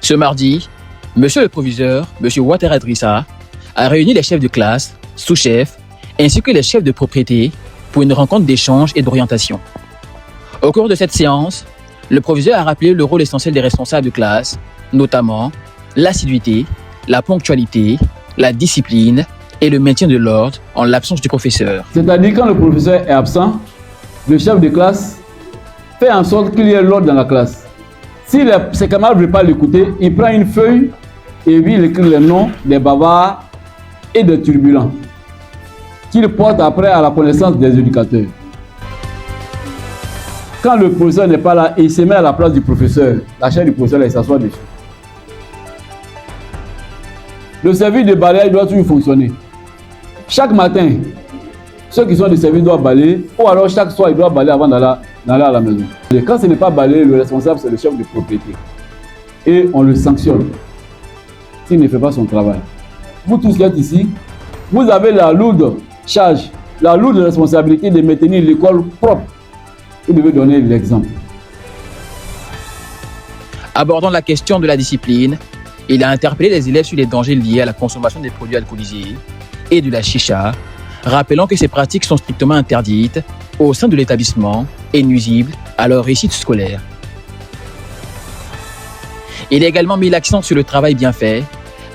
Ce mardi, Monsieur le proviseur, Monsieur Ouattara Drissa, a réuni les chefs de classe, sous-chefs, ainsi que les chefs de propriété pour une rencontre d'échange et d'orientation. Au cours de cette séance, le proviseur a rappelé le rôle essentiel des responsables de classe, notamment l'assiduité, la ponctualité, la discipline et le maintien de l'ordre en l'absence du professeur. C'est-à-dire quand le professeur est absent, le chef de classe fait en sorte qu'il y ait l'ordre dans la classe. Si ses camarades ne veulent pas l'écouter, il prend une feuille et puis il écrit les noms des bavards et des turbulents qu'il porte après à la connaissance des éducateurs. Quand le professeur n'est pas là, il se met à la place du professeur. La chaise du professeur, il s'assoit dessus. Le service de balayage doit toujours fonctionner. Chaque matin, ceux qui sont du service doivent balayer, ou alors chaque soir, ils doivent balayer avant d'aller à la maison. Et quand ce n'est pas balayé, le responsable, c'est le chef de propriété. Et on le sanctionne s'il ne fait pas son travail. Vous tous qui êtes ici, vous avez la lourde charge, la lourde responsabilité de maintenir l'école propre. Vous devez donner l'exemple. Abordant la question de la discipline, il a interpellé les élèves sur les dangers liés à la consommation des produits alcoolisés et de la chicha, rappelant que ces pratiques sont strictement interdites au sein de l'établissement et nuisibles à leur réussite scolaire. Il a également mis l'accent sur le travail bien fait,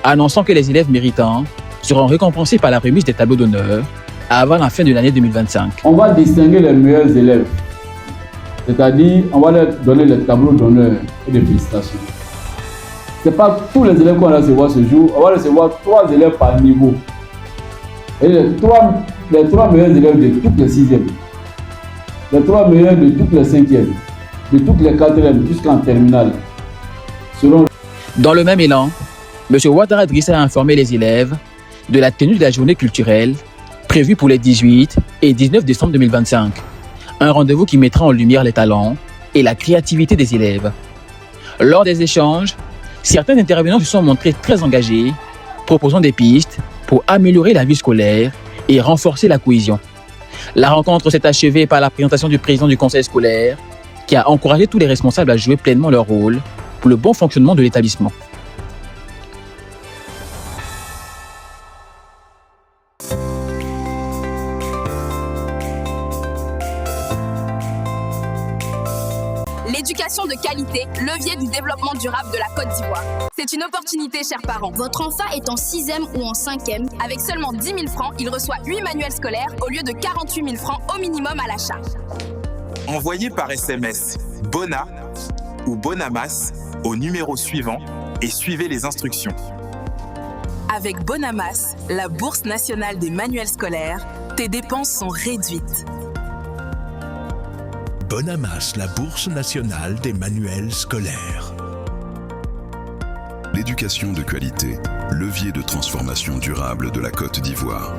annonçant que les élèves méritants seront récompensés par la remise des tableaux d'honneur avant la fin de l'année 2025. On va distinguer les meilleurs élèves, c'est-à-dire on va leur donner les tableaux d'honneur et de félicitations. Ce n'est pas tous les élèves qu'on va recevoir ce jour, on va recevoir 3 élèves par niveau. Et les trois meilleurs élèves de toutes les 6e, les 3 meilleurs de toutes les 5e, de toutes les 4e jusqu'en terminale. Dans le même élan, M. Ouattara Drissa a informé les élèves de la tenue de la journée culturelle prévue pour les 18 et 19 décembre 2025. Un rendez-vous qui mettra en lumière les talents et la créativité des élèves. Lors des échanges, certains intervenants se sont montrés très engagés, proposant des pistes pour améliorer la vie scolaire et renforcer la cohésion. La rencontre s'est achevée par la présentation du président du conseil scolaire qui a encouragé tous les responsables à jouer pleinement leur rôle pour le bon fonctionnement de l'établissement. L'éducation de qualité, levier du développement durable de la Côte d'Ivoire. C'est une opportunité, chers parents. Votre enfant est en 6e ou en 5e. Avec seulement 10 000 francs, il reçoit 8 manuels scolaires au lieu de 48 000 francs au minimum à l'achat. Envoyez par SMS Bona ou Bonamas au numéro suivant et suivez les instructions. Avec Bonamas, la bourse nationale des manuels scolaires, tes dépenses sont réduites. Bonamas, la bourse nationale des manuels scolaires. L'éducation de qualité, levier de transformation durable de la Côte d'Ivoire.